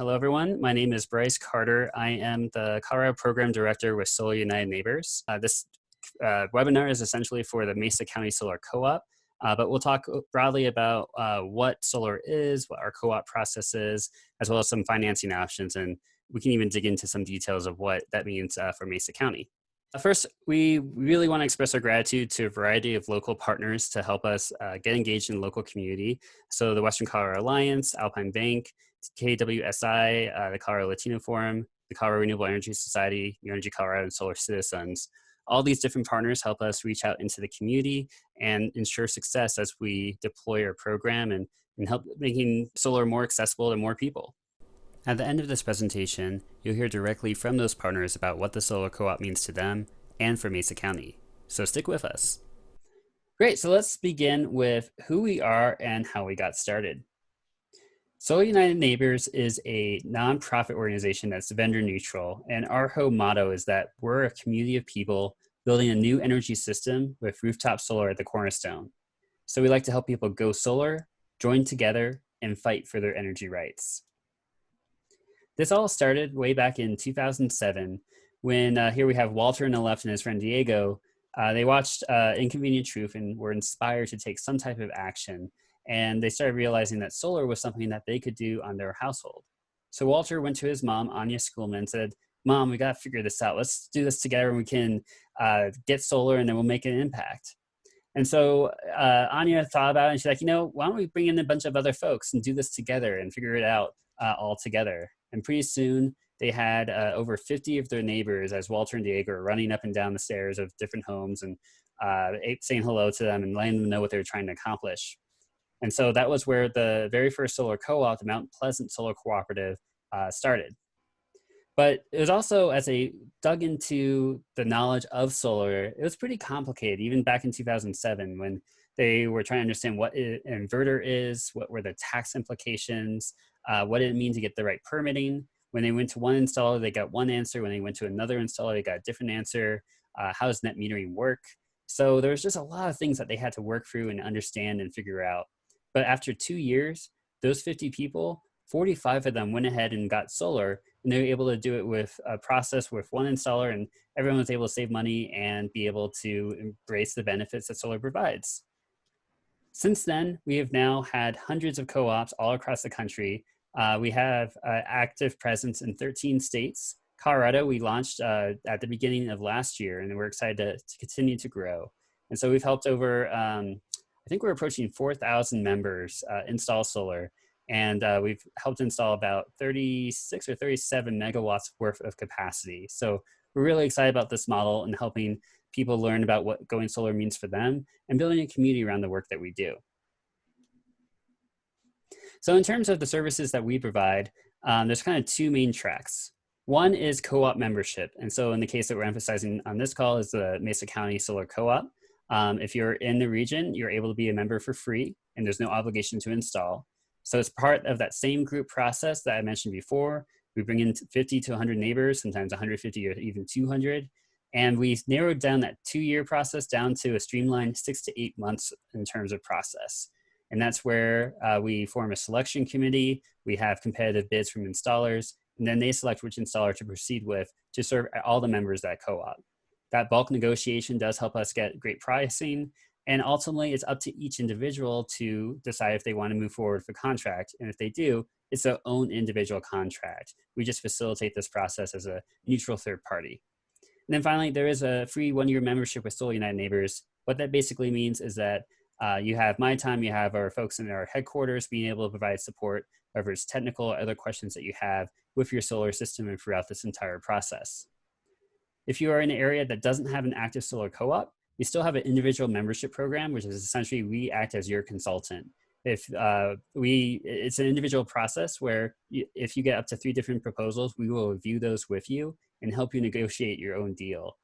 Hello, everyone. My name is Bryce Carter. I am the Colorado Program Director with Solar United Neighbors. This webinar is essentially for the Mesa County Solar Co-op, but we'll talk broadly about what solar is, what our co-op process is, as well as some financing options, and we can even dig into some details of what that means for Mesa County. First, we really want to express our gratitude to a variety of local partners to help us get engaged in the local community. So the Western Colorado Alliance, Alpine Bank, KWSI, the Colorado Latino Forum, the Colorado Renewable Energy Society, New Energy Colorado, and Solar Citizens. All these different partners help us reach out into the community and ensure success as we deploy our program and help making solar more accessible to more people. At the end of this presentation, you'll hear directly from those partners about what the Solar Co-op means to them and for Mesa County. So stick with us. Great, so let's begin with who we are and how we got started. Solar United Neighbors is a nonprofit organization that's vendor neutral, and our whole motto is that we're a community of people building a new energy system with rooftop solar at the cornerstone. So we like to help people go solar, join together, and fight for their energy rights. This all started way back in 2007 when here we have Walter on the left and his friend Diego. They watched Inconvenient Truth and were inspired to take some type of action. And they started realizing that solar was something that they could do on their household. So Walter went to his mom, Anya Schoolman, and said, "Mom, we got to figure this out. Let's do this together and we can get solar and then we'll make an impact." And so Anya thought about it and she's like, why don't we bring in a bunch of other folks and do this together and figure it out all together. And pretty soon they had over 50 of their neighbors as Walter and Diego were running up and down the stairs of different homes and saying hello to them and letting them know what they were trying to accomplish. And so that was where the very first solar co-op, the Mount Pleasant Solar Cooperative, started. But it was also, as they dug into the knowledge of solar, it was pretty complicated, even back in 2007 when they were trying to understand what an inverter is, what were the tax implications, what did it mean to get the right permitting. When they went to one installer, they got one answer. When they went to another installer, they got a different answer. How does net metering work? So there was just a lot of things that they had to work through and understand and figure out. But after 2 years, those 50 people, 45 of them went ahead and got solar, and they were able to do it with a process with one installer, and everyone was able to save money and be able to embrace the benefits that solar provides. Since then, we have now had hundreds of co-ops all across the country. We have active presence in 13 states. Colorado, we launched at the beginning of last year, and we're excited to continue to grow. And so we've helped over, I think we're approaching 4,000 members install solar. And we've helped install about 36 or 37 megawatts worth of capacity. So we're really excited about this model and helping people learn about what going solar means for them and building a community around the work that we do. So in terms of the services that we provide, there's kind of two main tracks. One is co-op membership. And so in the case that we're emphasizing on this call is the Mesa County Solar Co-op. If you're in the region, you're able to be a member for free and there's no obligation to install. So it's part of that same group process that I mentioned before. We bring in 50 to 100 neighbors, sometimes 150 or even 200. And we've narrowed down that 2-year process down to a streamlined 6 to 8 months in terms of process. And that's where we form a selection committee. We have competitive bids from installers, and then they select which installer to proceed with to serve all the members of that co-op. That bulk negotiation does help us get great pricing. And ultimately, it's up to each individual to decide if they want to move forward for contract. And if they do, it's their own individual contract. We just facilitate this process as a neutral third party. And then finally, there is a free 1-year membership with Solar United Neighbors. What that basically means is that you have my time, you have our folks in our headquarters being able to provide support, whether it's technical or other questions that you have with your solar system and throughout this entire process. If you are in an area that doesn't have an active solar co-op, we still have an individual membership program, which is essentially we act as your consultant. It's an individual process where if you get up to 3 different proposals, we will review those with you and help you negotiate your own deal.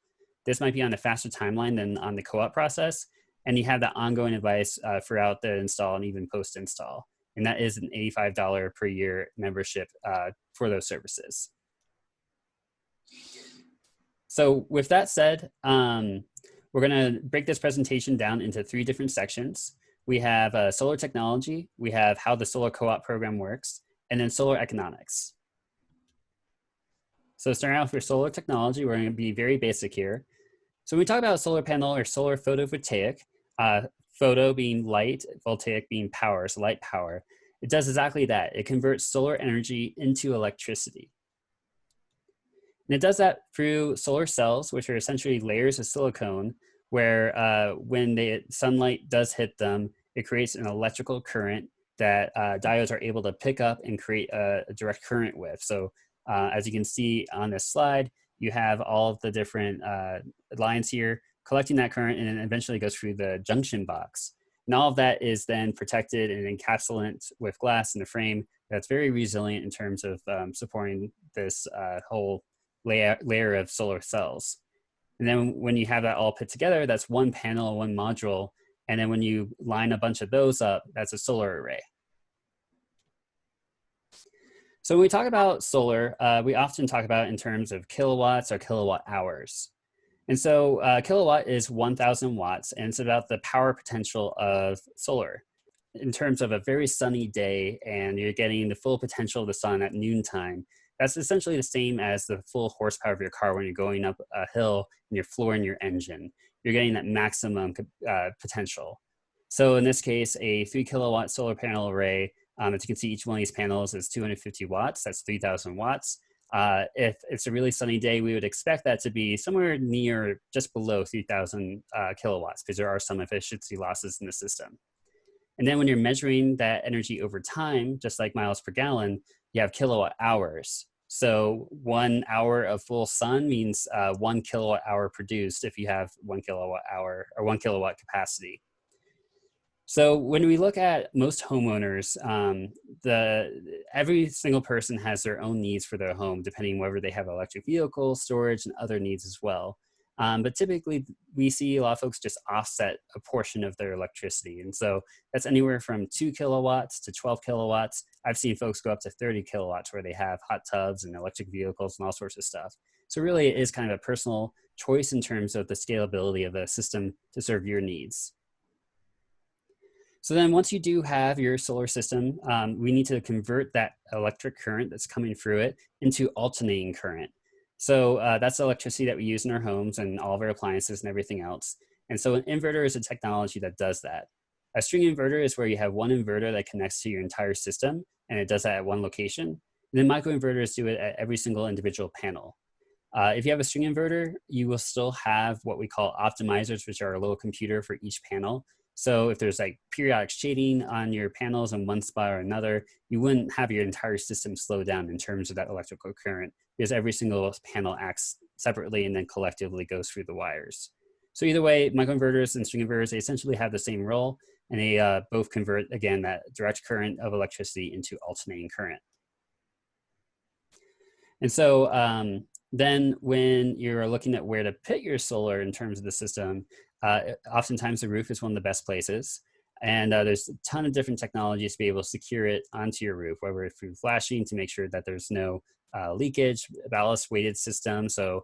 This might be on a faster timeline than on the co-op process, and you have that ongoing advice throughout the install and even post-install. And that is an $85 per year membership for those services. So with that said, we're going to break this presentation down into 3 different sections. We have solar technology, we have how the solar co-op program works, and then solar economics. So starting off with solar technology, we're going to be very basic here. So when we talk about a solar panel or solar photovoltaic, uh, photo being light, voltaic being power, so light power, it does exactly that. It converts solar energy into electricity. And it does that through solar cells, which are essentially layers of silicone, where when the sunlight does hit them, it creates an electrical current that diodes are able to pick up and create a direct current with. So as you can see on this slide, you have all of the different lines here collecting that current, and then eventually goes through the junction box. And all of that is then protected and encapsulated with glass in the frame that's very resilient in terms of supporting this whole layer of solar cells. And then when you have that all put together, that's one panel, one module. And then when you line a bunch of those up, that's a solar array. So when we talk about solar, we often talk about it in terms of kilowatts or kilowatt hours. And so kilowatt is 1,000 watts, and it's about the power potential of solar. In terms of a very sunny day and you're getting the full potential of the sun at noontime, that's essentially the same as the full horsepower of your car when you're going up a hill and you're flooring your engine. You're getting that maximum potential. So in this case, a 3 kilowatt solar panel array, as you can see, each one of these panels is 250 watts. That's 3,000 watts. If it's a really sunny day, we would expect that to be somewhere near just below 3,000 kilowatts, because there are some efficiency losses in the system. And then when you're measuring that energy over time, just like miles per gallon, you have kilowatt hours. So 1 hour of full sun means 1 kilowatt hour produced if you have 1 kilowatt hour or 1 kilowatt capacity. So when we look at most homeowners, every single person has their own needs for their home, depending whether they have electric vehicles, storage, and other needs as well. But typically, we see a lot of folks just offset a portion of their electricity. And so that's anywhere from 2 kilowatts to 12 kilowatts. I've seen folks go up to 30 kilowatts where they have hot tubs and electric vehicles and all sorts of stuff. So really, it is kind of a personal choice in terms of the scalability of the system to serve your needs. So then once you do have your solar system, we need to convert that electric current that's coming through it into alternating current. So that's electricity that we use in our homes and all of our appliances and everything else. And so an inverter is a technology that does that. A string inverter is where you have one inverter that connects to your entire system, and it does that at one location. And then microinverters do it at every single individual panel. If you have a string inverter, you will still have what we call optimizers, which are a little computer for each panel. So if there's like periodic shading on your panels in one spot or another, you wouldn't have your entire system slow down in terms of that electrical current, because every single panel acts separately and then collectively goes through the wires. So either way, microinverters and string inverters, they essentially have the same role, and they both convert, again, that direct current of electricity into alternating current. And so then when you're looking at where to put your solar in terms of the system, oftentimes the roof is one of the best places. And there's a ton of different technologies to be able to secure it onto your roof, whether it's through flashing to make sure that there's no leakage, ballast weighted system, so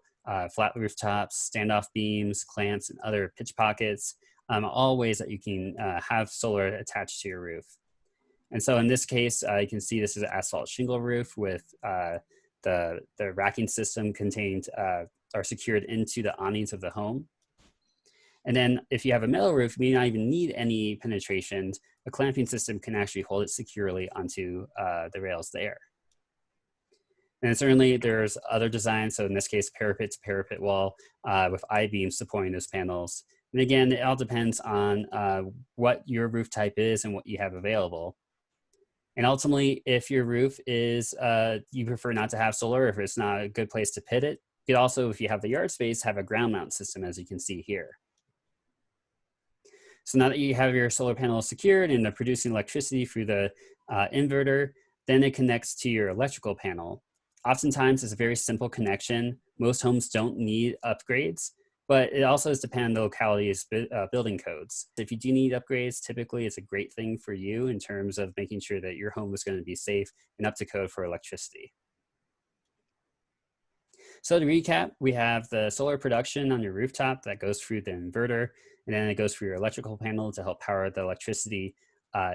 flat rooftops, standoff beams, clamps, and other pitch pockets, all ways that you can have solar attached to your roof. And so in this case, you can see this is an asphalt shingle roof with the racking system contained are secured into the awnings of the home. And then if you have a metal roof, you may not even need any penetrations. A clamping system can actually hold it securely onto the rails there. And certainly there's other designs. So in this case, parapet to parapet wall with I-beams supporting those panels. And again, it all depends on what your roof type is and what you have available. And ultimately, if your roof is, you prefer not to have solar, if it's not a good place to pit it, you could also, if you have the yard space, have a ground mount system, as you can see here. So now that you have your solar panels secured and they're producing electricity through the inverter, then it connects to your electrical panel. Oftentimes, it's a very simple connection. Most homes don't need upgrades, but it also is dependent on the locality's building codes. If you do need upgrades, typically it's a great thing for you in terms of making sure that your home is going to be safe and up to code for electricity. So to recap, we have the solar production on your rooftop that goes through the inverter, and then it goes through your electrical panel to help power the electricity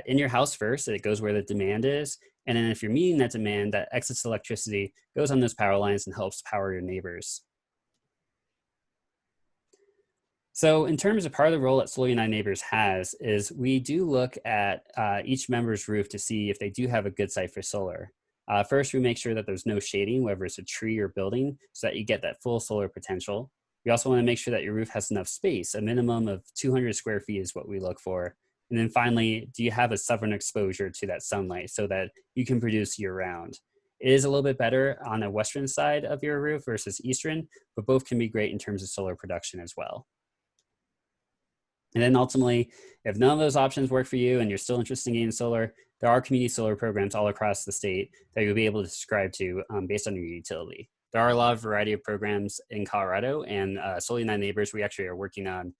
in your house first. It goes where the demand is. And then if you're meeting that demand, that excess electricity goes on those power lines and helps power your neighbors. So in terms of part of the role that Solar United Neighbors has is we do look at each member's roof to see if they do have a good site for solar. First, we make sure that there's no shading, whether it's a tree or building, so that you get that full solar potential. We also want to make sure that your roof has enough space. A minimum of 200 square feet is what we look for. And then finally, do you have a southern exposure to that sunlight so that you can produce year round? It is a little bit better on the western side of your roof versus eastern, but both can be great in terms of solar production as well. And then ultimately, if none of those options work for you and you're still interested in getting solar, there are community solar programs all across the state that you'll be able to subscribe to based on your utility. There are a lot of variety of programs in Colorado, and Solar United Neighbors, we actually are working on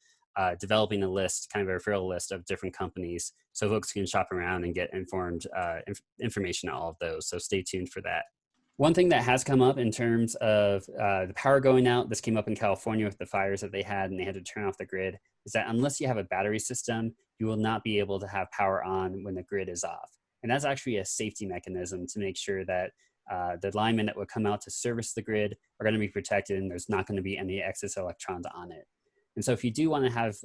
developing a list, kind of a referral list of different companies so folks can shop around and get informed information on all of those. So stay tuned for that. One thing that has come up in terms of the power going out, this came up in California with the fires that they had and they had to turn off the grid, is that unless you have a battery system, you will not be able to have power on when the grid is off. And that's actually a safety mechanism to make sure that the linemen that would come out to service the grid are going to be protected and there's not going to be any excess electrons on it. And so if you do want to have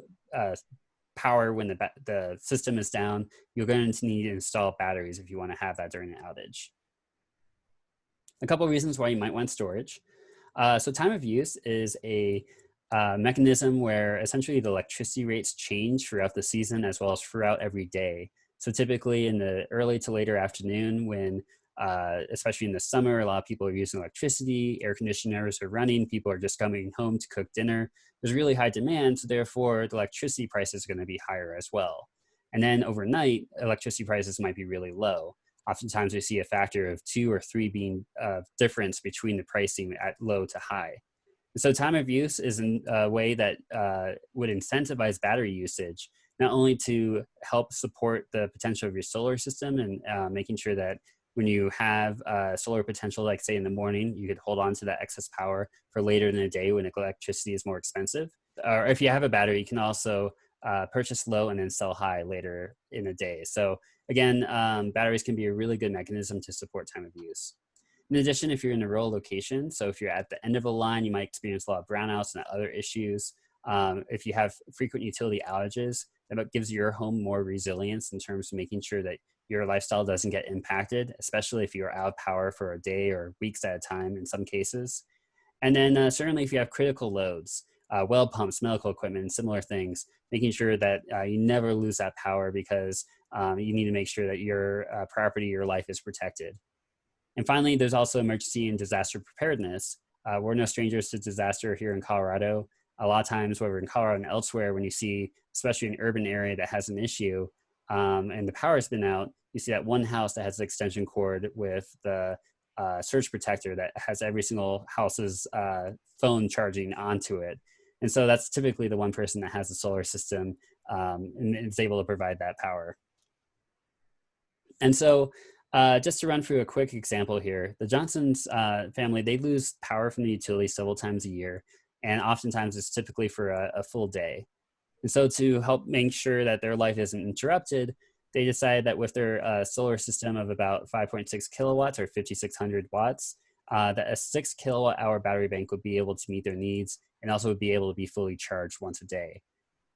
power when the system is down, you're going to need to install batteries if you want to have that during an outage. A couple of reasons why you might want storage. So time of use is a mechanism where essentially the electricity rates change throughout the season as well as throughout every day. So typically in the early to later afternoon when, especially in the summer, a lot of people are using electricity, air conditioners are running, people are just coming home to cook dinner. There's really high demand, so therefore the electricity price is going to be higher as well. And then overnight, electricity prices might be really low. Oftentimes we see a factor of 2 or 3 being difference between the pricing at low to high. And so time of use is a way that would incentivize battery usage, not only to help support the potential of your solar system and making sure that when you have solar potential, like say in the morning, you could hold on to that excess power for later in the day when electricity is more expensive. Or if you have a battery, you can also purchase low and then sell high later in the day. So again, batteries can be a really good mechanism to support time of use. In addition, if you're in a rural location, so if you're at the end of a line, you might experience a lot of brownouts and other issues. If you have frequent utility outages, that gives your home more resilience in terms of making sure that your lifestyle doesn't get impacted, especially if you're out of power for a day or weeks at a time in some cases. And then certainly if you have critical loads, well pumps, medical equipment, similar things, making sure that you never lose that power because you need to make sure that your property, your life is protected. And finally, there's also emergency and disaster preparedness. We're no strangers to disaster here in Colorado. A lot of times, whether in Colorado and elsewhere, when you see, especially an urban area that has an issue and the power's been out, you see that one house that has an extension cord with the surge protector that has every single house's phone charging onto it. And so that's typically the one person that has a solar system and is able to provide that power. And so just to run through a quick example here, the Johnson's family, they lose power from the utility several times a year, and oftentimes it's typically for a full day. And so to help make sure that their life isn't interrupted, they decided that with their solar system of about 5.6 kilowatts or 5,600 watts, that a 6 kilowatt hour battery bank would be able to meet their needs and also would be able to be fully charged once a day.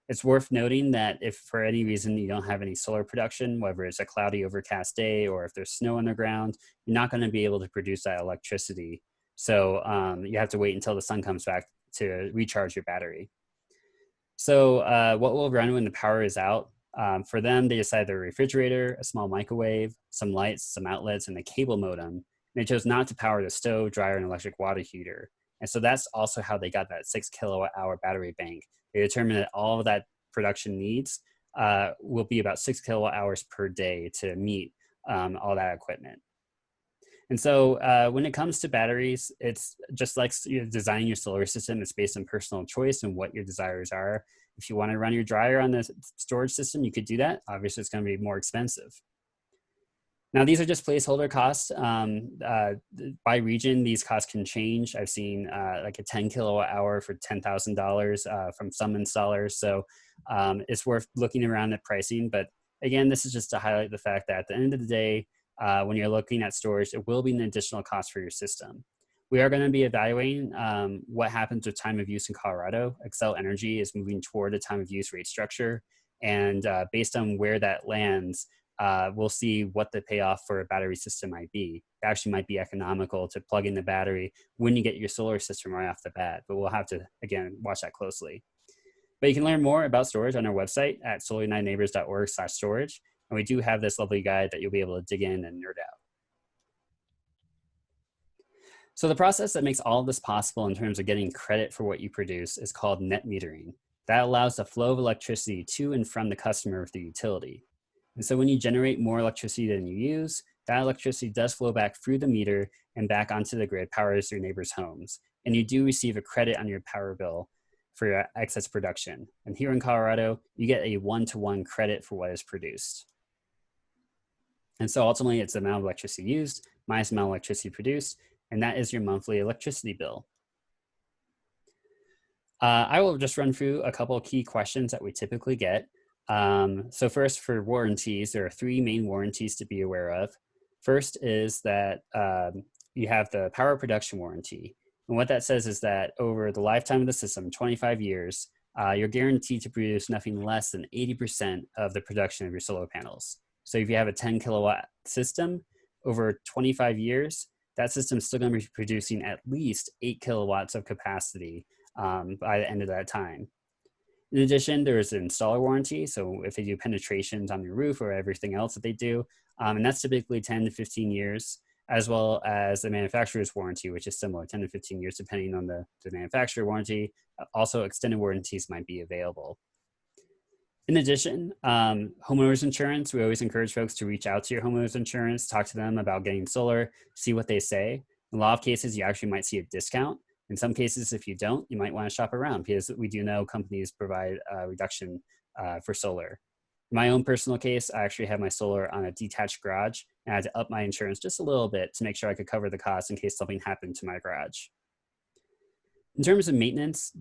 It's worth noting that if for any reason you don't have any solar production, whether it's a cloudy overcast day or if there's snow on the ground, you're not going to be able to produce that electricity. So you have to wait until the sun comes back to recharge your battery. So what will run when the power is out? For them, they decided a refrigerator, a small microwave, some lights, some outlets, and a cable modem. And they chose not to power the stove, dryer, and electric water heater. And so that's also how they got that 6 kilowatt hour battery bank. They determined that all of that production needs will be about 6 kilowatt hours per day to meet all that equipment. And so when it comes to batteries, it's just like designing your solar system. It's based on personal choice and what your desires are. If you want to run your dryer on the storage system, you could do that. Obviously, it's going to be more expensive. Now, these are just placeholder costs. By region, these costs can change. I've seen like a 10 kilowatt hour for $10,000 from some installers. So it's worth looking around at pricing, but Again, this is just to highlight the fact that at the end of the day, when you're looking at storage, it will be an additional cost for your system. We are going to be evaluating what happens with time of use in Colorado. Xcel Energy is moving toward a time of use rate structure. And based on where that lands, we'll see what the payoff for a battery system might be. It actually might be economical to plug in the battery when you get your solar system right off the bat, but we'll have to, again, watch that closely. But you can learn more about storage on our website at solarunitedneighbors.org/storage. And we do have this lovely guide that you'll be able to dig in and nerd out. So the process that makes all of this possible in terms of getting credit for what you produce is called net metering. That allows the flow of electricity to and from the customer with the utility. And so when you generate more electricity than you use, that electricity does flow back through the meter and back onto the grid, powers your neighbors' homes. And you do receive a credit on your power bill for your excess production. And here in Colorado, you get a one-to-one credit for what is produced. And so ultimately, it's the amount of electricity used minus the amount of electricity produced, and that is your monthly electricity bill. I will just run through a couple of key questions that we typically get. So first, for warranties, there are 3 main warranties to be aware of. First is that you have the power production warranty. And what that says is that over the lifetime of the system, 25 years, you're guaranteed to produce nothing less than 80% of the production of your solar panels. So if you have a 10 kilowatt system over 25 years, that system's still going to be producing at least 8 kilowatts of capacity by the end of that time. In addition, there's an installer warranty. So if they do penetrations on your roof or everything else that they do, and that's typically 10 to 15 years, as well as the manufacturer's warranty, which is similar, 10 to 15 years, depending on the manufacturer warranty. Also, extended warranties might be available. In addition, homeowners insurance, we always encourage folks to reach out to your homeowners insurance, talk to them about getting solar, see what they say. In a lot of cases, you actually might see a discount. In some cases, if you don't, you might want to shop around because we do know companies provide a reduction for solar. In my own personal case, I actually have my solar on a detached garage, and I had to up my insurance just a little bit to make sure I could cover the cost in case something happened to my garage. In terms of maintenance,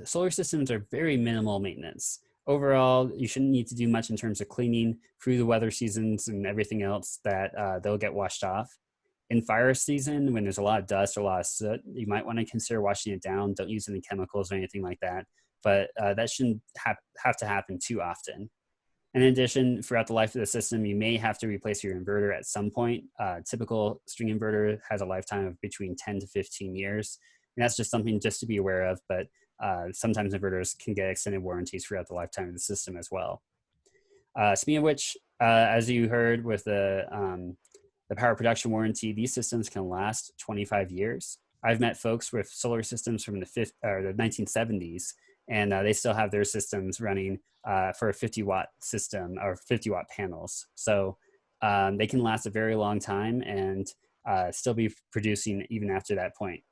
solar systems are very minimal maintenance. Overall, you shouldn't need to do much in terms of cleaning through the weather seasons and everything else that they'll get washed off. In fire season, when there's a lot of dust or a lot of soot, you might want to consider washing it down. Don't use any chemicals or anything like that. But that shouldn't have to happen too often. In addition, throughout the life of the system, you may have to replace your inverter at some point. Typical string inverter has a lifetime of between 10 to 15 years. And that's just something just to be aware of. But sometimes inverters can get extended warranties throughout the lifetime of the system as well. Speaking of which, as you heard with the power production warranty, these systems can last 25 years. I've met folks with solar systems from the 1970s, and they still have their systems running for a 50-watt system or 50-watt panels. So they can last a very long time and still be producing even after that point.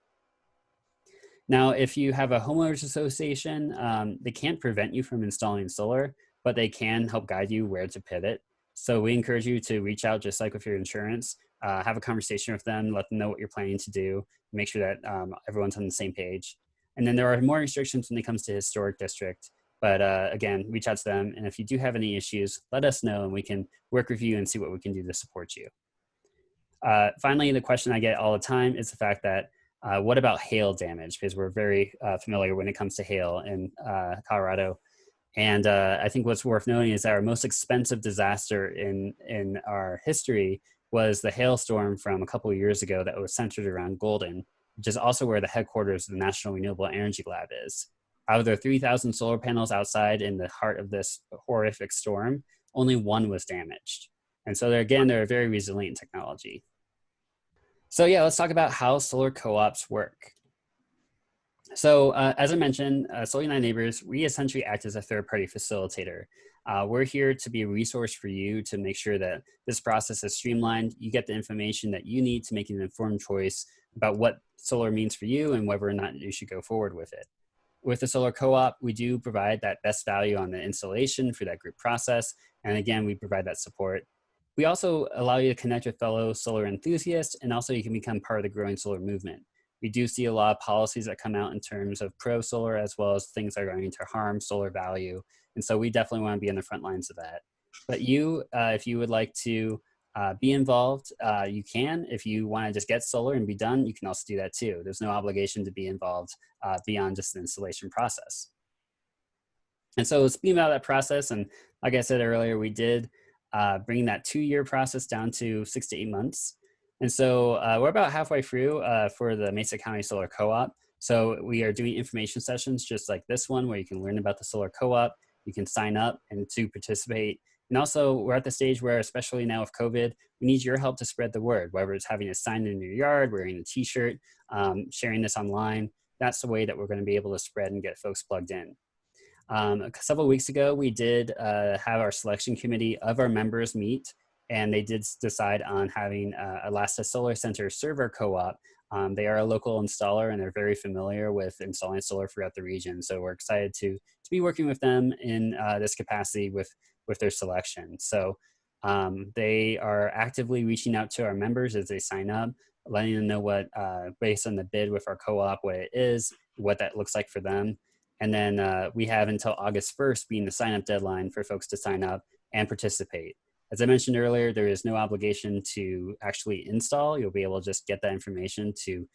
Now, if you have a homeowners association, they can't prevent you from installing solar, but they can help guide you where to pivot. So we encourage you to reach out, just like with your insurance, have a conversation with them, let them know what you're planning to do, make sure that everyone's on the same page. And then there are more restrictions when it comes to historic district. But again, reach out to them. And if you do have any issues, let us know and we can work with you and see what we can do to support you. Finally, the question I get all the time is the fact that what about hail damage? Because we're very familiar when it comes to hail in Colorado. And I think what's worth noting is that our most expensive disaster in our history was the hailstorm from a couple of years ago that was centered around Golden, which is also where the headquarters of the National Renewable Energy Lab is. Out of the 3,000 solar panels outside in the heart of this horrific storm, only 1 was damaged. And so they're a very resilient technology. So yeah, let's talk about how solar co-ops work. So as I mentioned, Solar United Neighbors, we essentially act as a third-party facilitator. We're here to be a resource for you to make sure that this process is streamlined. You get the information that you need to make an informed choice about what solar means for you and whether or not you should go forward with it. With the Solar Co-op, we do provide that best value on the installation for that group process. And again, we provide that support. We also allow you to connect with fellow solar enthusiasts, and also you can become part of the growing solar movement. We do see a lot of policies that come out in terms of pro-solar as well as things that are going to harm solar value. And so we definitely want to be on the front lines of that. But you, if you would like to be involved, you can. If you want to just get solar and be done, you can also do that too. There's no obligation to be involved beyond just the installation process. And so speaking about that process, and like I said earlier, we did bring that 2-year process down to 6 to 8 months. And so we're about halfway through for the Mesa County Solar Co-op. So we are doing information sessions just like this one, where you can learn about the solar co-op, you can sign up and to participate. And also we're at the stage where, especially now with COVID, we need your help to spread the word, whether it's having a sign in your yard, wearing a t-shirt, sharing this online. That's the way that we're going to be able to spread and get folks plugged in. Several weeks ago, we did have our selection committee of our members meet, and they did decide on having Alaska Solar Center Server Co-op. They are a local installer, and they're very familiar with installing solar throughout the region. So we're excited to be working with them in this capacity with their selection. So they are actively reaching out to our members as they sign up, letting them know what, based on the bid with our co-op, what it is, what that looks like for them. And then we have until August 1st being the sign-up deadline for folks to sign up and participate. As I mentioned earlier, there is no obligation to actually install. You'll be able to just get that information to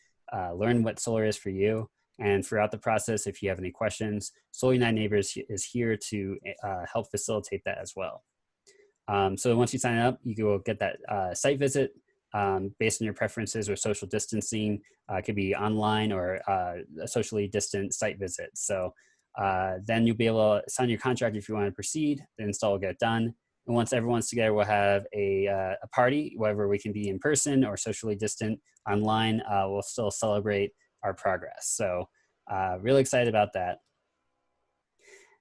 learn what solar is for you. And throughout the process, if you have any questions, Solar United Neighbors is here to help facilitate that as well. So once you sign up, you will get that site visit based on your preferences or social distancing. It could be online or a socially distant site visit. So then you'll be able to sign your contract if you want to proceed. The install will get done. And once everyone's together, we'll have a party, whether we can be in person or socially distant online. We'll still celebrate our progress. So really excited about that.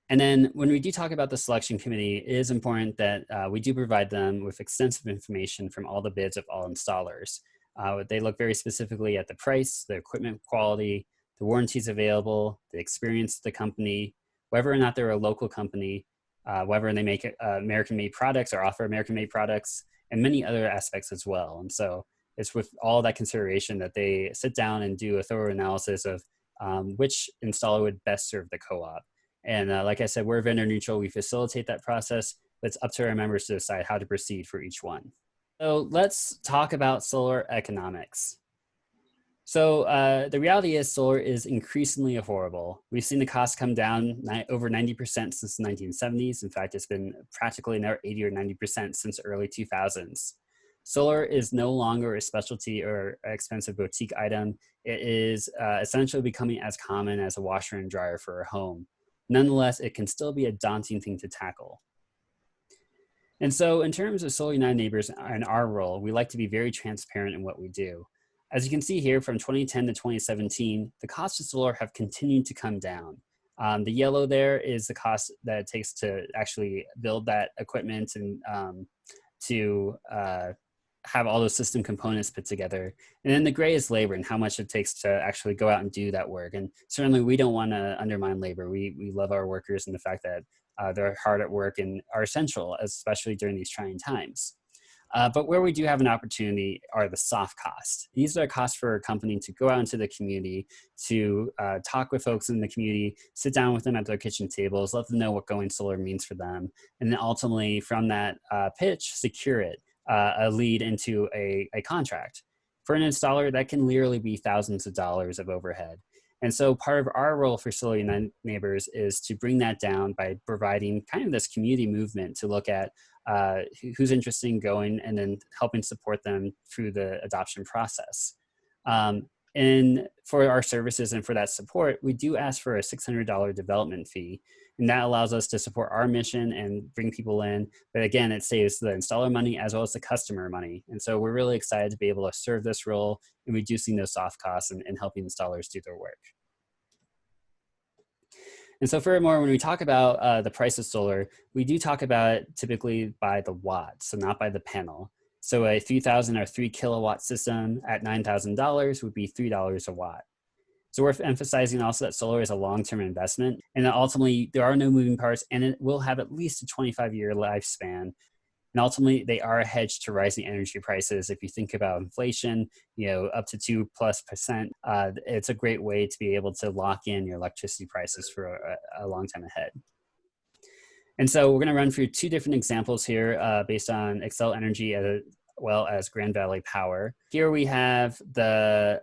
And then when we do talk about the selection committee, it is important that we do provide them with extensive information from all the bids of all installers. They look very specifically at the price, the equipment quality, the warranties available, the experience of the company, whether or not they're a local company, whether they make American-made products or offer American-made products, and many other aspects as well. And so it's with all that consideration that they sit down and do a thorough analysis of which installer would best serve the co-op. And like I said, we're vendor neutral. We facilitate that process, but it's up to our members to decide how to proceed for each one. So let's talk about solar economics. So the reality is solar is increasingly affordable. We've seen the cost come down over 90% since the 1970s. In fact, it's been practically another 80 or 90% since the early 2000s. Solar is no longer a specialty or expensive boutique item. It is essentially becoming as common as a washer and dryer for a home. Nonetheless, it can still be a daunting thing to tackle. And so in terms of Solar United Neighbors and our role, we like to be very transparent in what we do. As you can see here, from 2010 to 2017, the cost of solar have continued to come down. The yellow there is the cost that it takes to actually build that equipment and to have all those system components put together. And then the gray is labor and how much it takes to actually go out and do that work. And certainly we don't want to undermine labor. We love our workers and the fact that they're hard at work and are essential, especially during these trying times. But where we do have an opportunity are the soft costs. These are costs for a company to go out into the community, to talk with folks in the community, sit down with them at their kitchen tables, let them know what going solar means for them, and then ultimately from that pitch, secure it, a lead into a contract. For an installer, that can literally be thousands of dollars of overhead. And so part of our role for Solar United Neighbors is to bring that down by providing kind of this community movement to look at who's interested in going and then helping support them through the adoption process. And for our services and for that support, we do ask for a $600 development fee. And that allows us to support our mission and bring people in. But again, it saves the installer money as well as the customer money. And so we're really excited to be able to serve this role in reducing those soft costs and helping installers do their work. And so furthermore, when we talk about the price of solar, we do talk about it typically by the watt, so not by the panel. So a 3,000 or 3 kilowatt system at $9,000 would be $3 a watt. So we're emphasizing also that solar is a long-term investment and that ultimately there are no moving parts and it will have at least a 25-year lifespan. And ultimately they are hedged to rising energy prices. If you think about inflation, up to 2+%, it's a great way to be able to lock in your electricity prices for a long time ahead. And so we're going to run through two different examples here based on Xcel Energy as well as Grand Valley Power. Here we have the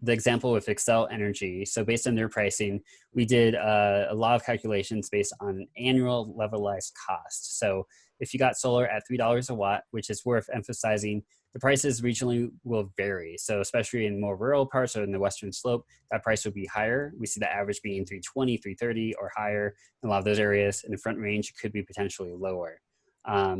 example with Xcel Energy. So based on their pricing, we did a lot of calculations based on annual levelized cost. So if you got solar at $3 a watt, which is worth emphasizing, the prices regionally will vary. So especially in more rural parts or in the western slope, that price will be higher. We see the average being 320, 330 or higher in a lot of those areas. In the Front Range, it could be potentially lower.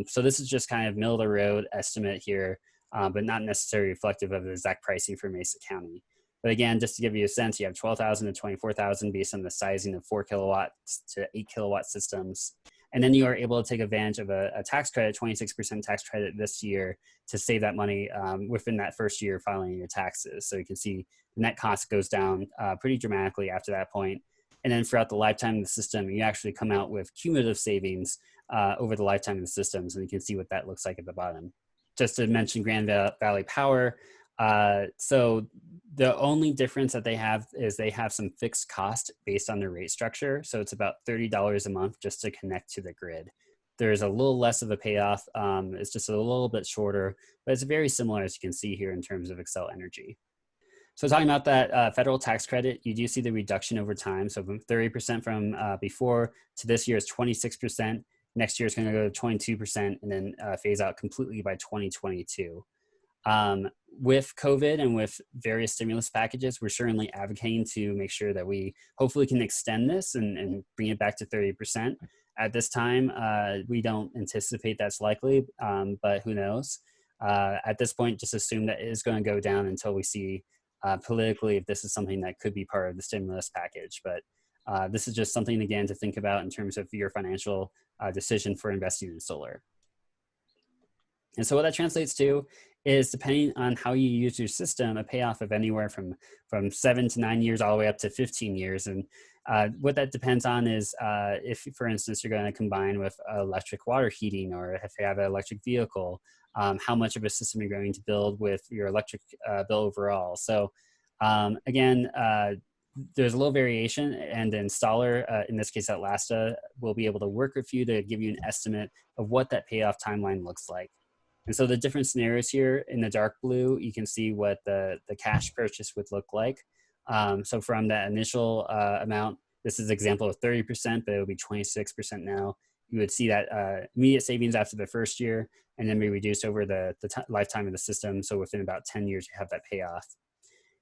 So this is just kind of middle of the road estimate here, but not necessarily reflective of the exact pricing for Mesa County. But again, just to give you a sense, you have 12,000 to 24,000 based on the sizing of 4 kilowatts to 8 kilowatt systems. And then you are able to take advantage of a tax credit, 26% tax credit this year to save that money within that first year filing your taxes. So you can see the net cost goes down pretty dramatically after that point. And then throughout the lifetime of the system, you actually come out with cumulative savings over the lifetime of the systems. And you can see what that looks like at the bottom. Just to mention Grand Valley Power. So the only difference that they have is they have some fixed cost based on their rate structure. So it's about $30 a month just to connect to the grid. There's a little less of a payoff. It's just a little bit shorter, but it's very similar as you can see here in terms of Xcel Energy. So talking about that federal tax credit, you do see the reduction over time. So from 30% from before to this year is 26%. Next year is going to go to 22% and then phase out completely by 2022. With COVID and with various stimulus packages, we're certainly advocating to make sure that we hopefully can extend this and bring it back to 30%. At this time, we don't anticipate that's likely, but who knows? At this point, just assume that it is going to go down until we see politically if this is something that could be part of the stimulus package. But this is just something, again, to think about in terms of your financial decision for investing in solar. And so what that translates to is, depending on how you use your system, a payoff of anywhere from 7 to 9 years all the way up to 15 years. And what that depends on is if, for instance, you're going to combine with electric water heating, or if you have an electric vehicle, how much of a system you're going to build with your electric bill overall. So again, there's a little variation, and the installer, in this case Atlasta, will be able to work with you to give you an estimate of what that payoff timeline looks like. And so the different scenarios here in the dark blue, you can see what the cash purchase would look like. So from that initial amount, this is an example of 30%, but it would be 26% now. You would see that immediate savings after the first year, and then be reduced over the lifetime of the system. So within about 10 years, you have that payoff.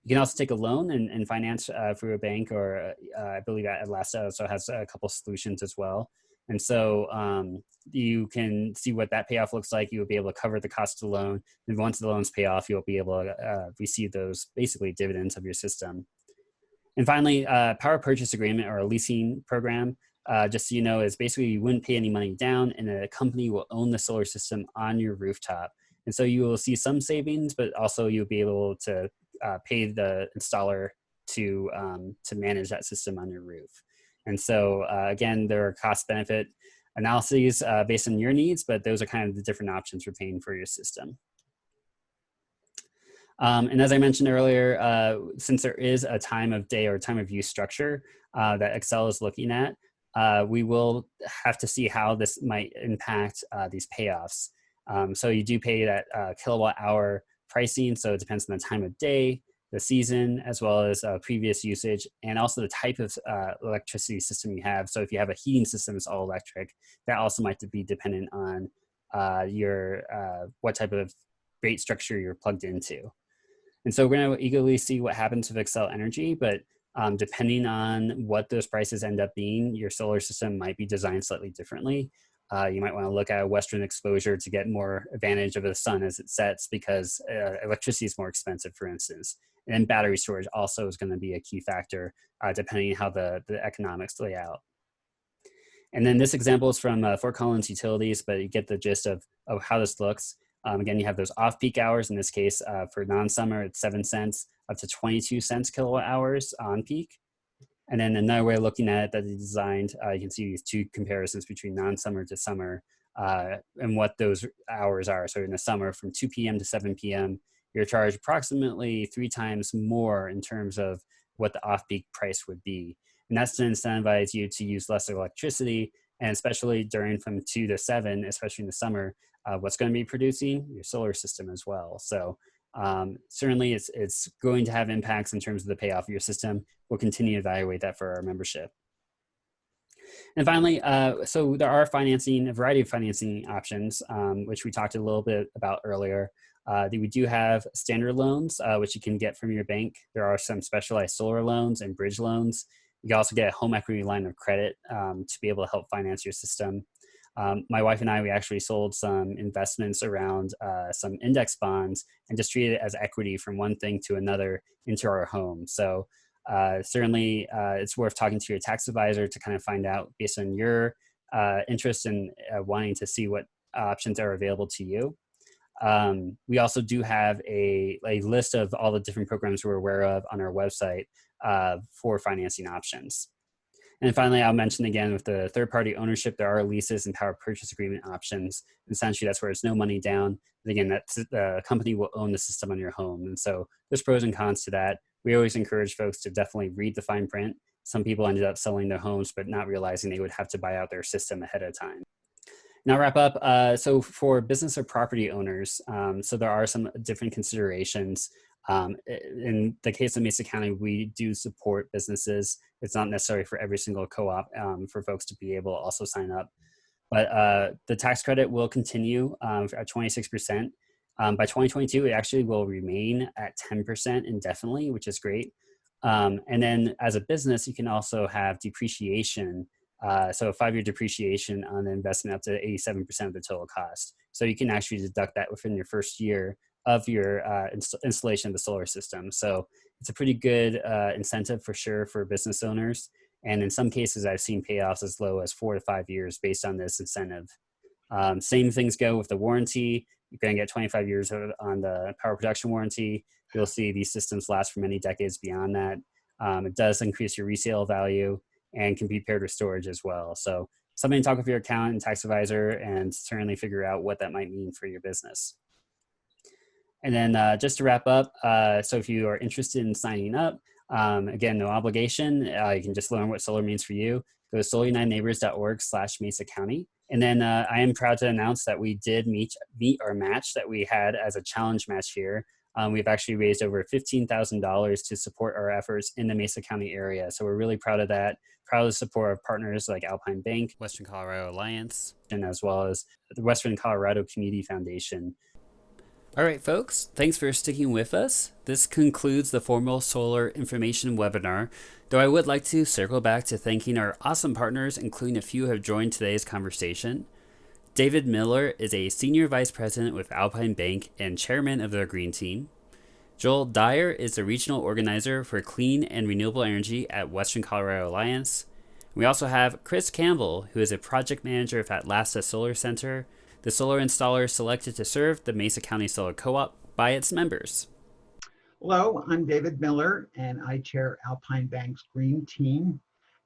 You can also take a loan and finance through a bank, or I believe that Atlasta also has a couple solutions as well. And so you can see what that payoff looks like. You'll be able to cover the cost of the loan. And once the loans pay off, you'll be able to receive those basically dividends of your system. And finally, power purchase agreement, or a leasing program, just so you know, is basically you wouldn't pay any money down, and a company will own the solar system on your rooftop. And so you will see some savings, but also you'll be able to pay the installer to manage that system on your roof. And so again, there are cost benefit analyses based on your needs, but those are kind of the different options for paying for your system. And as I mentioned earlier, since there is a time of day or time of use structure that Xcel is looking at, we will have to see how this might impact these payoffs. So you do pay that kilowatt hour pricing, so it depends on the time of day, the season, as well as previous usage, and also the type of electricity system you have. So if you have a heating system that's all electric, that also might be dependent on what type of rate structure you're plugged into. And so we're going to eagerly see what happens with Xcel Energy, but depending on what those prices end up being, your solar system might be designed slightly differently. You might want to look at a western exposure to get more advantage of the sun as it sets, because electricity is more expensive, for instance. And battery storage also is going to be a key factor, depending on how the economics lay out. And then this example is from Fort Collins Utilities, but you get the gist of how this looks. Again, you have those off-peak hours. In this case, for non-summer, it's 7 cents up to 22 cents kilowatt hours on peak. And then another way of looking at it that they designed, you can see these two comparisons between non-summer to summer and what those hours are. So in the summer, from 2 p.m. to 7 p.m., you're charged approximately 3 times more in terms of what the off-peak price would be. And that's to incentivize you to use less electricity And especially during from 2 to 7, especially in the summer, what's going to be producing? Your solar system as well. So certainly it's going to have impacts in terms of the payoff of your system. We'll continue to evaluate that for our membership. And finally, so there are a variety of financing options, which we talked a little bit about earlier. We do have standard loans, which you can get from your bank. There are some specialized solar loans and bridge loans. You can also get a home equity line of credit to be able to help finance your system. My wife and I, we actually sold some investments around some index bonds and just treated it as equity from one thing to another into our home. So certainly it's worth talking to your tax advisor to kind of find out based on your interest in wanting to see what options are available to you. We also do have a list of all the different programs we're aware of on our website for financing options. And finally, I'll mention again with the third-party ownership, there are leases and power purchase agreement options. Essentially, that's where it's no money down. And again, the company will own the system on your home. And so there's pros and cons to that. We always encourage folks to definitely read the fine print. Some people ended up selling their homes, but not realizing they would have to buy out their system ahead of time. Now wrap up. So for business or property owners, so there are some different considerations. In the case of Mesa County, we do support businesses. It's not necessary for every single co-op for folks to be able to also sign up. But the tax credit will continue at 26%. By 2022, it actually will remain at 10% indefinitely, which is great. And then as a business, you can also have depreciation. So a 5-year depreciation on the investment up to 87% of the total cost. So you can actually deduct that within your first year of your installation of the solar system. So it's a pretty good incentive for sure for business owners. And in some cases, I've seen payoffs as low as 4 to 5 years based on this incentive. Same things go with the warranty. You're going to get 25 years on the power production warranty. You'll see these systems last for many decades beyond that. It does increase your resale value and can be paired with storage as well. So something to talk with your accountant and tax advisor and certainly figure out what that might mean for your business. And then just to wrap up, so if you are interested in signing up, again, no obligation. You can just learn what solar means for you. Go to solarunitedneighbors.org/Mesa County. And then I am proud to announce that we did meet our match that we had as a challenge match here. We've actually raised over $15,000 to support our efforts in the Mesa County area. So we're really proud of that. Proud of the support of partners like Alpine Bank, Western Colorado Alliance, and as well as the Western Colorado Community Foundation. All right, folks, thanks for sticking with us. This concludes the formal solar information webinar, though I would like to circle back to thanking our awesome partners, including a few who have joined today's conversation. David Miller is a Senior Vice President with Alpine Bank and Chairman of their Green Team. Joel Dyer is the Regional Organizer for Clean and Renewable Energy at Western Colorado Alliance. We also have Chris Campbell, who is a Project Manager of Atlasta Solar Center, the solar installer selected to serve the Mesa County Solar Co-op by its members. Hello, I'm David Miller, and I chair Alpine Bank's Green Team.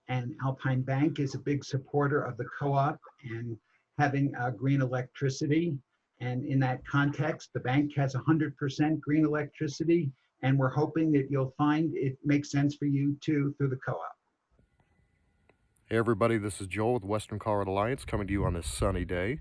And Alpine Bank is a big supporter of the co-op and having green electricity. And in that context, the bank has 100% green electricity, and we're hoping that you'll find it makes sense for you too through the co-op. Hey everybody, this is Joel with Western Colorado Alliance coming to you on this sunny day.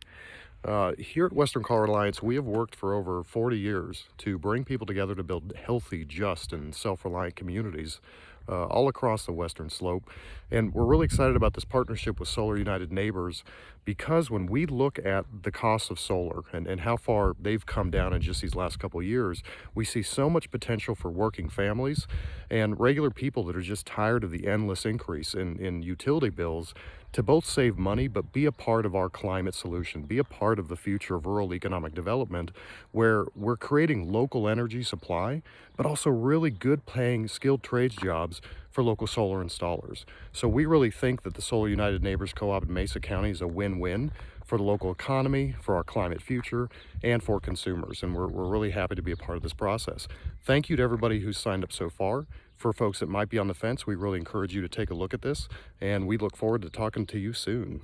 Here at Western Colorado Alliance, we have worked for over 40 years to bring people together to build healthy, just, and self-reliant communities all across the Western Slope. And we're really excited about this partnership with Solar United Neighbors because when we look at the cost of solar and how far they've come down in just these last couple of years, we see so much potential for working families and regular people that are just tired of the endless increase in utility bills to both save money but be a part of our climate solution, be a part of the future of rural economic development where we're creating local energy supply but also really good paying skilled trades jobs for local solar installers. So we really think that the Solar United Neighbors Co-op in Mesa County is a win-win for the local economy, for our climate future, and for consumers. And we're really happy to be a part of this process. Thank you to everybody who's signed up so far. For folks that might be on the fence, we really encourage you to take a look at this, and we look forward to talking to you soon.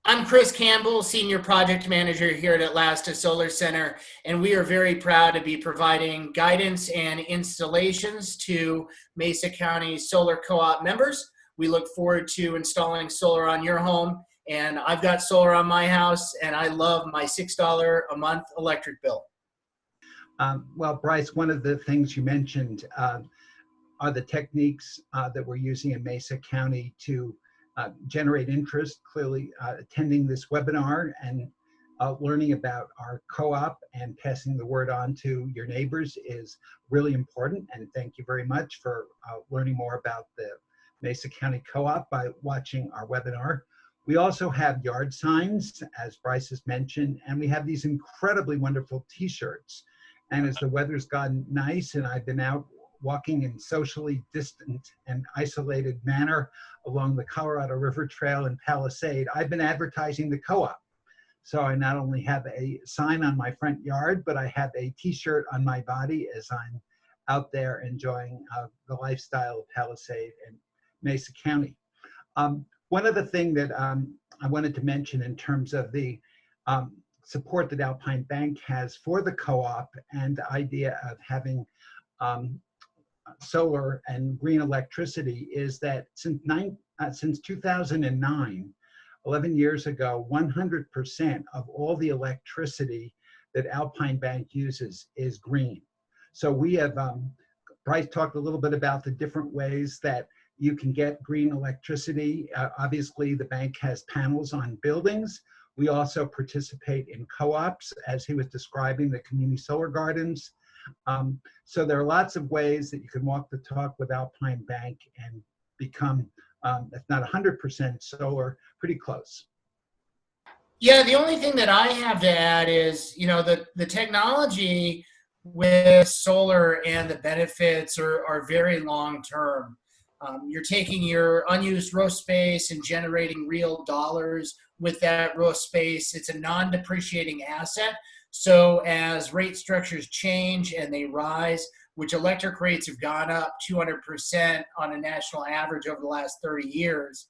I'm Chris Campbell, Senior Project Manager here at Atlasta Solar Center, and we are very proud to be providing guidance and installations to Mesa County Solar Co-op members. We look forward to installing solar on your home. And I've got solar on my house, and I love my $6 a month electric bill. Well, Bryce, one of the things you mentioned are the techniques that we're using in Mesa County to generate interest. Clearly, attending this webinar and learning about our co-op and passing the word on to your neighbors is really important. And thank you very much for learning more about the Mesa County Co-op by watching our webinar. We also have yard signs, as Bryce has mentioned, and we have these incredibly wonderful t-shirts. And as the weather's gotten nice and I've been out walking in socially distant and isolated manner along the Colorado River Trail in Palisade, I've been advertising the co-op. So I not only have a sign on my front yard, but I have a t-shirt on my body as I'm out there enjoying the lifestyle of Palisade and Mesa County. One other thing that I wanted to mention in terms of the support that Alpine Bank has for the co-op and the idea of having solar and green electricity is that since 2009, 11 years ago, 100% of all the electricity that Alpine Bank uses is green. So we have, Bryce talked a little bit about the different ways that you can get green electricity. Obviously, the bank has panels on buildings. We also participate in co-ops, as he was describing, the community solar gardens. So there are lots of ways that you can walk the talk with Alpine Bank and become, if not 100% solar, pretty close. Yeah, the only thing that I have to add is, the technology with solar and the benefits are very long-term. You're taking your unused roof space and generating real dollars with that roof space. It's a non-depreciating asset. So as rate structures change and they rise, which electric rates have gone up 200% on a national average over the last 30 years,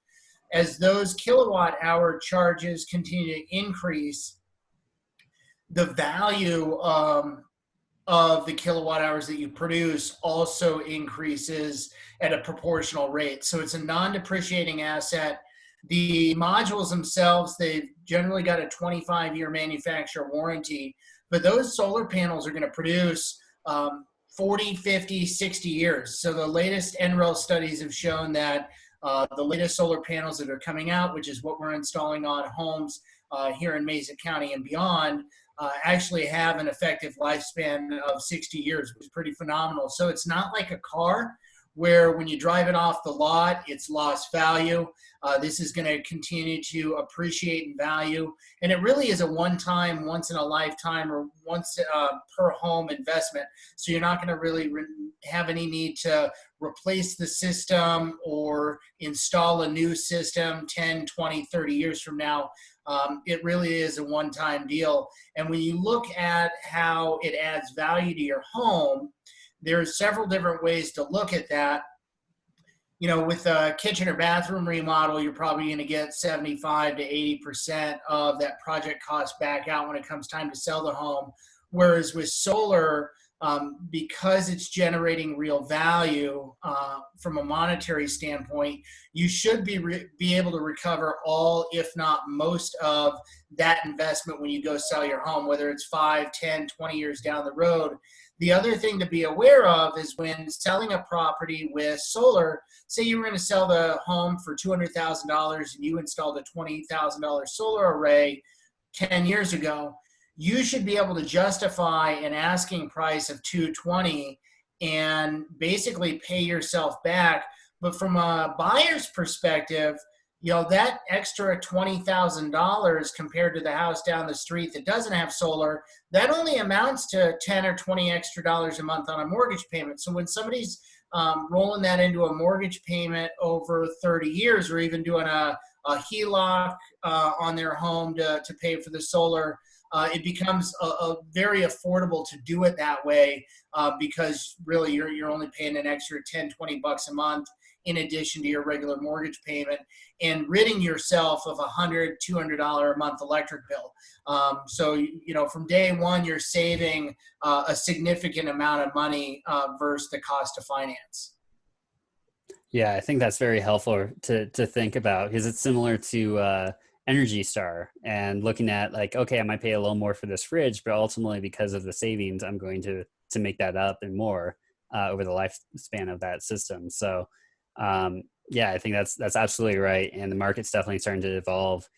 as those kilowatt hour charges continue to increase, the value of the kilowatt hours that you produce also increases at a proportional rate. So it's a non-depreciating asset. The modules themselves, they've generally got a 25-year manufacturer warranty, but those solar panels are going to produce 40, 50, 60 years. So the latest NREL studies have shown that the latest solar panels that are coming out, which is what we're installing on homes here in Mesa County and beyond, actually have an effective lifespan of 60 years, which is pretty phenomenal. So it's not like a car where when you drive it off the lot, it's lost value. This is going to continue to appreciate in value. And it really is a one-time, once in a lifetime or once per home investment. So you're not going to really have any need to replace the system or install a new system 10, 20, 30 years from now. It really is a one-time deal. And when you look at how it adds value to your home, there's several different ways to look at that. With a kitchen or bathroom remodel, you're probably going to get 75 to 80% of that project cost back out when it comes time to sell the home. Whereas with solar, because it's generating real value from a monetary standpoint, you should be able to recover all, if not most of that investment when you go sell your home, whether it's 5, 10, 20 years down the road. The other thing to be aware of is when selling a property with solar, say you were going to sell the home for $200,000 and you installed a $20,000 solar array 10 years ago, you should be able to justify an asking price of $220 and basically pay yourself back. But from a buyer's perspective, that extra $20,000 compared to the house down the street that doesn't have solar, that only amounts to 10 or 20 extra dollars a month on a mortgage payment. So when somebody's rolling that into a mortgage payment over 30 years or even doing a HELOC on their home to pay for the solar, it becomes a very affordable to do it that way because really you're only paying an extra 10, 20 bucks a month in addition to your regular mortgage payment and ridding yourself of $100, $200 a month electric bill. So, from day one, you're saving a significant amount of money versus the cost of finance. Yeah, I think that's very helpful to think about because it's similar to Energy Star and looking at like, okay, I might pay a little more for this fridge, but ultimately because of the savings, I'm going to make that up and more over the lifespan of that system. So, yeah, I think that's absolutely right, and the market's definitely starting to evolve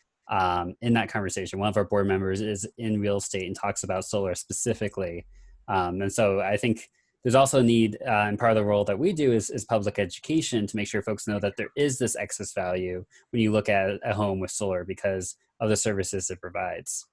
in that conversation. One of our board members is in real estate and talks about solar specifically, and so I think there's also a need, and part of the role that we do is public education to make sure folks know that there is this excess value when you look at a home with solar because of the services it provides.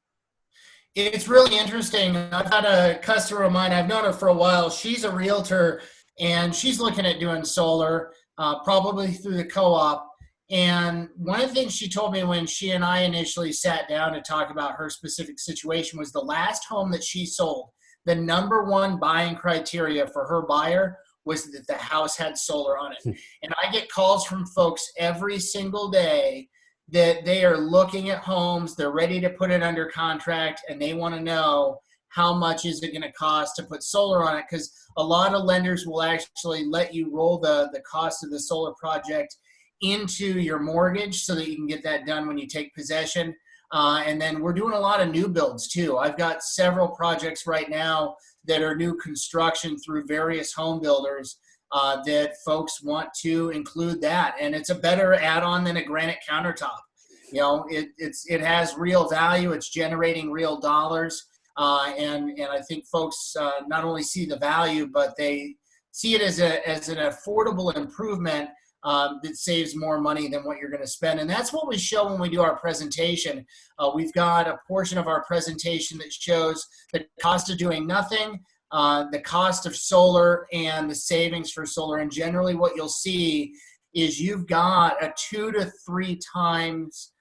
It's really interesting. I've had a customer of mine, I've known her for a while. She's a realtor and she's looking at doing solar, probably through the co-op. And one of the things she told me when she and I initially sat down to talk about her specific situation was the last home that she sold, the number one buying criteria for her buyer was that the house had solar on it. And I get calls from folks every single day that they are looking at homes, they're ready to put it under contract, and they want to know how much is it going to cost to put solar on it, because a lot of lenders will actually let you roll the cost of the solar project into your mortgage so that you can get that done when you take possession. And then we're doing a lot of new builds too. I've got several projects right now that are new construction through various home builders that folks want to include that. And it's a better add-on than a granite countertop. You know, it has real value. It's generating real dollars. And I think folks not only see the value, but they see it as an affordable improvement that saves more money than what you're going to spend. And that's what we show when we do our presentation. We've got a portion of our presentation that shows the cost of doing nothing, the cost of solar, and the savings for solar. And generally what you'll see is you've got a 2 to 3 times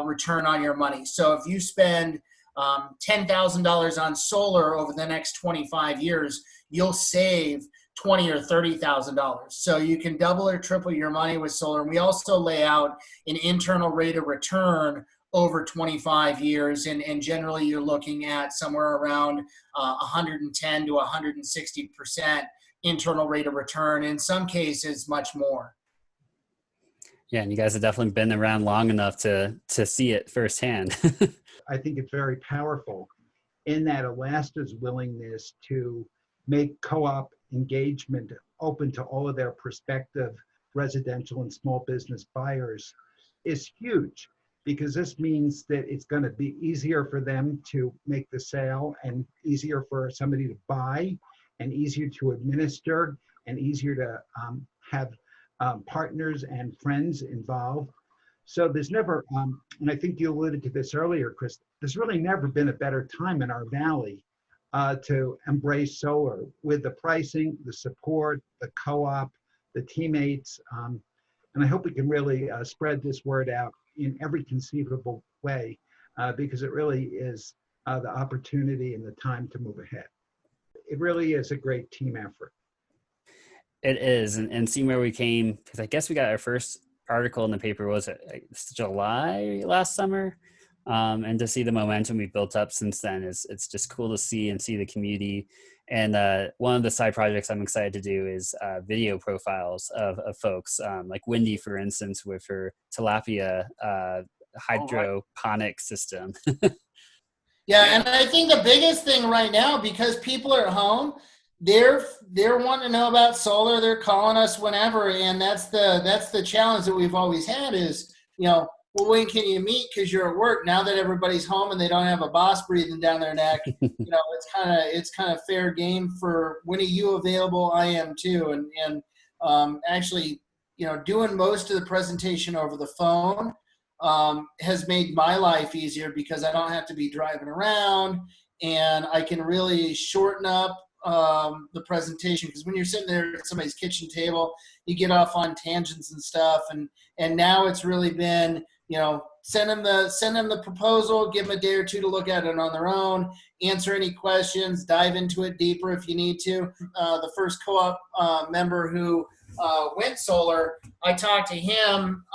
return on your money. So if you spend $10,000 on solar over the next 25 years, you'll save $20,000 or $30,000. So you can double or triple your money with solar. And we also lay out an internal rate of return over 25 years. And generally you're looking at somewhere around 110 to 160% internal rate of return. In some cases, much more. Yeah, and you guys have definitely been around long enough to see it firsthand. I think it's very powerful in that Alasta's willingness to make co-op engagement open to all of their prospective residential and small business buyers is huge, because this means that it's going to be easier for them to make the sale and easier for somebody to buy and easier to administer and easier to have partners and friends involved. So there's never, and I think you alluded to this earlier, Chris, there's really never been a better time in our valley to embrace solar with the pricing, the support, the co-op, the teammates. And I hope we can really spread this word out in every conceivable way because it really is the opportunity and the time to move ahead. It really is a great team effort. It is, and seeing where we came, because I guess we got our first article in the paper, was it July last summer? And to see the momentum we built up since then it's just cool to see and see the community. And one of the side projects I'm excited to do is video profiles of folks, like Wendy, for instance, with her tilapia hydroponic system. Yeah, and I think the biggest thing right now, because people are at home, they're wanting to know about solar. They're calling us whenever, and that's the challenge that we've always had is, well, when can you meet? Because you're at work. Now that everybody's home and they don't have a boss breathing down their neck, it's kind of fair game for when are you available? I am too, and actually, doing most of the presentation over the phone has made my life easier because I don't have to be driving around, and I can really shorten up the presentation, because when you're sitting there at somebody's kitchen table, you get off on tangents and stuff, and now it's really been, send them the proposal, give them a day or two to look at it on their own, answer any questions, dive into it deeper if you need to. The first co-op member who went solar, I talked to him,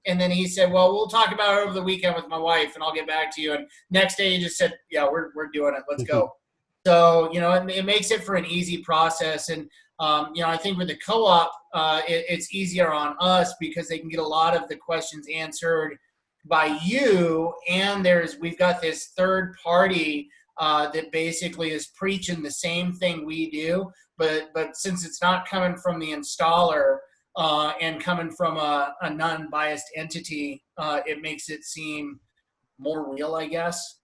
and then he said, well, we'll talk about it over the weekend with my wife and I'll get back to you. And next day he just said, yeah, we're doing it, let's go. So, it makes it for an easy process. And I think with the co-op, it's easier on us because they can get a lot of the questions answered by you, and we've got this third party that basically is preaching the same thing we do, but since it's not coming from the installer and coming from a non-biased entity, it makes it seem more real, I guess.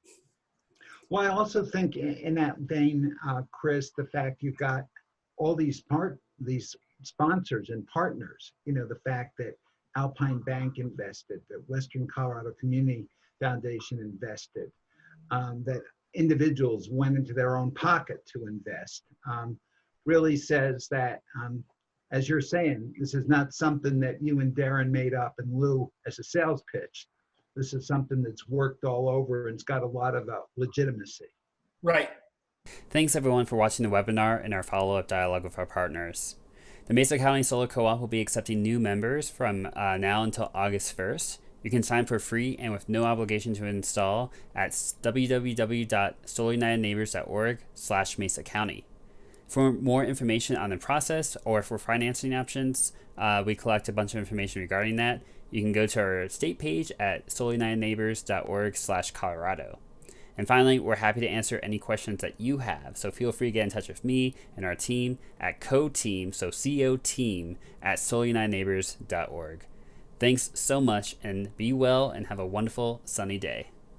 Well, I also think in that vein, Chris, the fact you've got all these sponsors and partners, the fact that Alpine Bank invested, that Western Colorado Community Foundation invested, that individuals went into their own pocket to invest, really says that, as you're saying, this is not something that you and Darren made up in lieu as a sales pitch. This is something that's worked all over and it's got a lot of legitimacy. Right. Thanks everyone for watching the webinar and our follow-up dialogue with our partners. The Mesa County Solar Co-op will be accepting new members from now until August 1st. You can sign for free and with no obligation to install at www.solarunitedneighbors.org/Mesa County. For more information on the process or for financing options, we collect a bunch of information regarding that. You can go to our state page at solarunitedneighbors.org/Colorado. And finally, we're happy to answer any questions that you have. So feel free to get in touch with me and our team at co-team, so CO-team at solarunitedneighbors.org. Thanks so much and be well and have a wonderful sunny day.